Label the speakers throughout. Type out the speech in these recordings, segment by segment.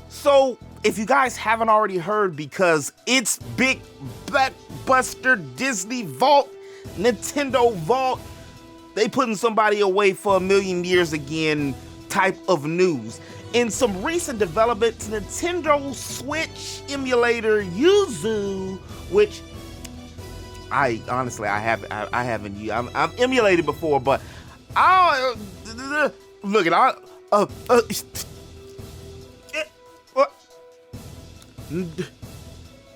Speaker 1: So, if you guys haven't already heard, because it's big blockbuster Disney Vault, Nintendo Vault, they putting somebody away for a million years again type of news. In some recent developments, Nintendo Switch emulator Yuzu, which I honestly haven't used. I've emulated before, but look at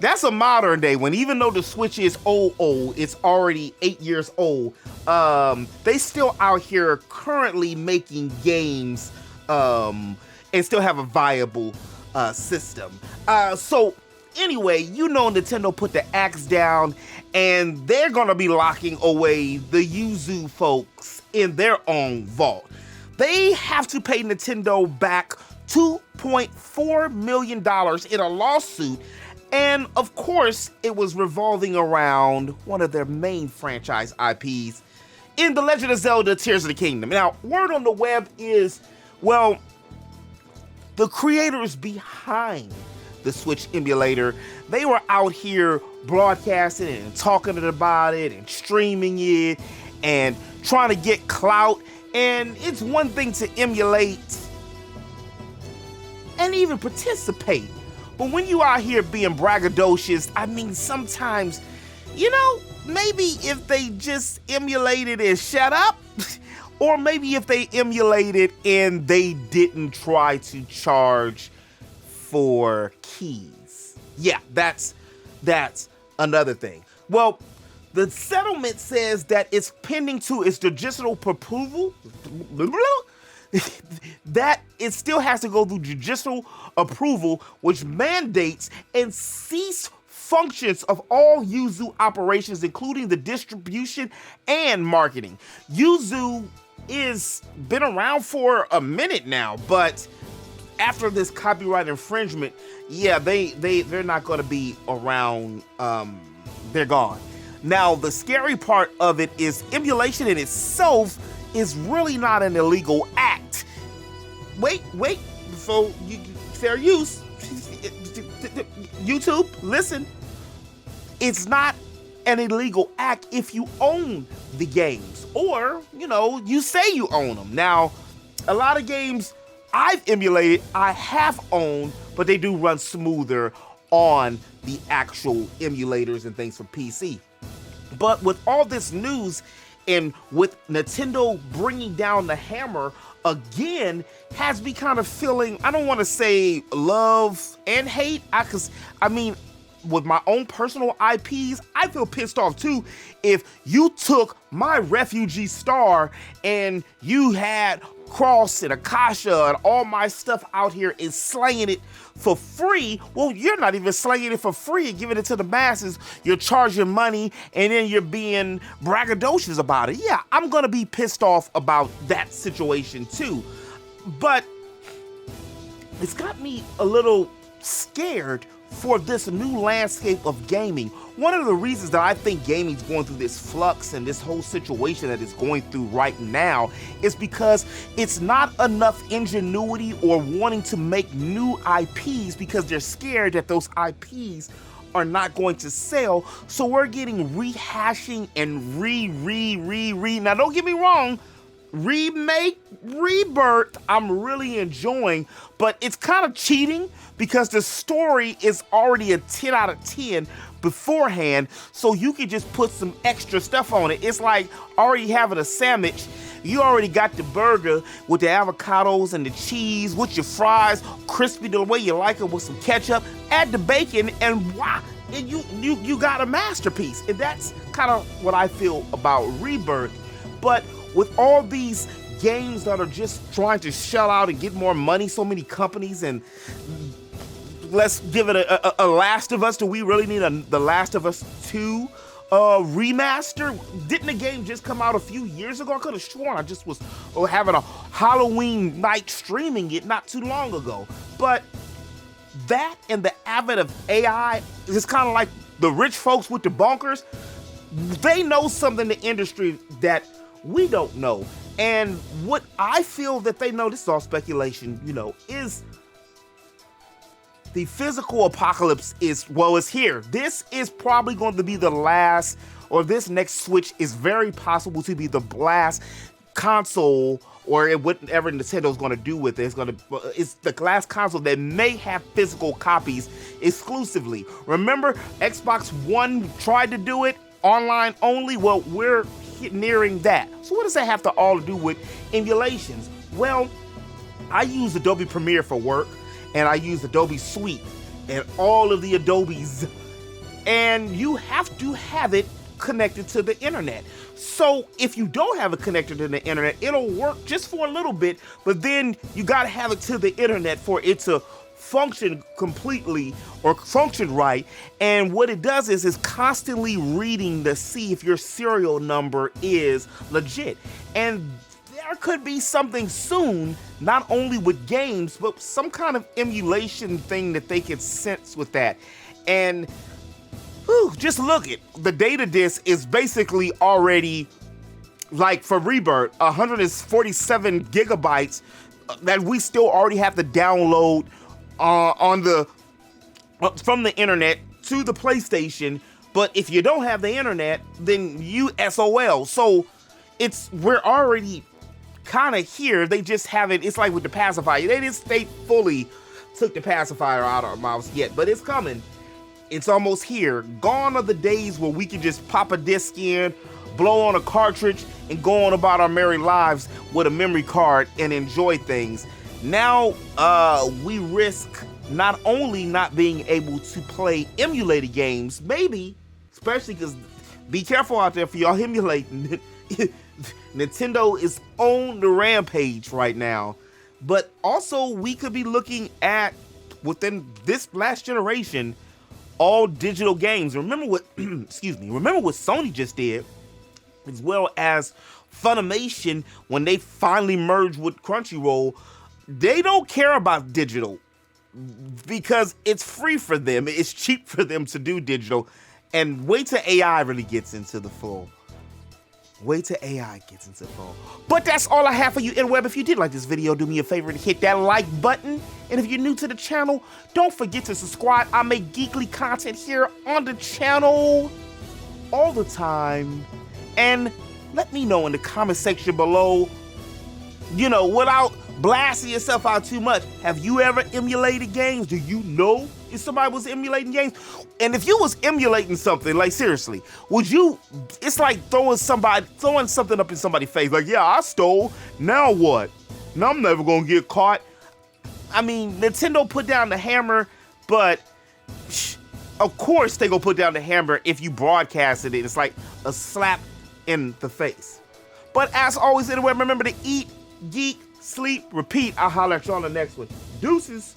Speaker 1: that's a modern day one. Even though the Switch is old, it's already 8 years old. They still out here currently making games, and still have a viable system. So anyway, Nintendo put the axe down, and they're gonna be locking away the Yuzu folks in their own vault. They have to pay Nintendo back $2.4 million in a lawsuit, and of course, it was revolving around one of their main franchise IPs in The Legend of Zelda Tears of the Kingdom. Now, word on the web is, well, the creators behind the Switch emulator, they were out here broadcasting and talking about it and streaming it and trying to get clout. And it's one thing to emulate and even participate, but when you out here being braggadocious, I mean, sometimes, maybe if they just emulated and shut up, or maybe if they emulated and they didn't try to charge for keys. Yeah, that's another thing. Well, the settlement says that it's pending to its judicial approval. That it still has to go through judicial approval, which mandates and cease functions of all Yuzu operations, including the distribution and marketing. Yuzu is been around for a minute now, but after this copyright infringement, yeah, they're not going to be around. They're gone. Now, the scary part of it is emulation in itself is really not an illegal act. Wait, before you fair use, YouTube, listen. It's not an illegal act if you own the games, or you say you own them. Now, a lot of games I've emulated, I have owned, but they do run smoother on the actual emulators and things for PC. But with all this news, and with Nintendo bringing down the hammer again, has me kind of feeling, I don't want to say love and hate, because with my own personal IPs, I feel pissed off too if you took my Refugee Star and you had Cross and Akasha and all my stuff out here and slaying it for free. Well, you're not even slaying it for free and giving it to the masses. You're charging money and then you're being braggadocious about it. Yeah, I'm gonna be pissed off about that situation too. But it's got me a little scared for this new landscape of gaming. One of the reasons that I think gaming is going through this flux and this whole situation that it's going through right now is because it's not enough ingenuity or wanting to make new IPs because they're scared that those IPs are not going to sell. So we're getting rehashing and re. Now don't get me wrong, remake, rebirth, I'm really enjoying, but it's kind of cheating because the story is already a 10 out of 10 beforehand, so you can just put some extra stuff on it. It's like already having a sandwich. You already got the burger with the avocados and the cheese with your fries, crispy the way you like it with some ketchup, add the bacon, and wow, and you got a masterpiece. And that's kind of what I feel about Rebirth. But with all these games that are just trying to shell out and get more money, so many companies, and let's give it a Last of Us. Do we really need the Last of Us 2 remaster? Didn't the game just come out a few years ago? I could have sworn I just was having a Halloween night streaming it not too long ago. But that and the advent of AI is kind of like the rich folks with the bunkers. They know something in the industry that we don't know. And what I feel that they know, this is all speculation, is the physical apocalypse is, well, it's here. This is probably going to be the last, or this next Switch is very possible to be the last console, or whatever Nintendo's going to do with it. It's the last console that may have physical copies exclusively. Remember, Xbox One tried to do it online only? Well, we're nearing that. So what does that have to all do with emulations? Well, I use Adobe Premiere for work, and I use Adobe Suite and all of the Adobes, and you have to have it connected to the internet. So if you don't have it connected to the internet, it'll work just for a little bit, but then you gotta have it to the internet for it to function completely or function right. And what it does is constantly reading to see if your serial number is legit. And there could be something soon, not only with games, but some kind of emulation thing that they could sense with that. And just look at the data disk is basically already, like for Rebirth, 147 gigabytes that we still already have to download from the internet to the PlayStation. But if you don't have the internet, then you SOL. So we're already kind of here. They just haven't. It's like with the pacifier. They fully took the pacifier out of our mouths yet, but it's coming. It's almost here. Gone are the days where we can just pop a disc in, blow on a cartridge, and go on about our merry lives with a memory card and enjoy things. Now, we risk not only not being able to play emulated games, maybe, especially because be careful out there for y'all emulating. Nintendo is on the rampage right now. But also, we could be looking at, within this last generation, all digital games. Remember what Sony just did, as well as Funimation when they finally merged with Crunchyroll. They don't care about digital because it's free for them. It's cheap for them to do digital. And wait till AI really gets into the flow. But that's all I have for you, interweb. If you did like this video, do me a favor and hit that like button. And if you're new to the channel, don't forget to subscribe. I make geekly content here on the channel all the time. And let me know in the comment section below, without blasting yourself out too much, have you ever emulated games? Do you know if somebody was emulating games? And if you was emulating something, like seriously, it's like throwing something up in somebody's face, like, yeah, I stole, now what? Now I'm never gonna get caught. I mean, Nintendo put down the hammer, but of course they gonna put down the hammer if you broadcasted it. It's like a slap in the face. But as always, anyway, remember to eat, geek, sleep, repeat. I'll holler at you on the next one. Deuces.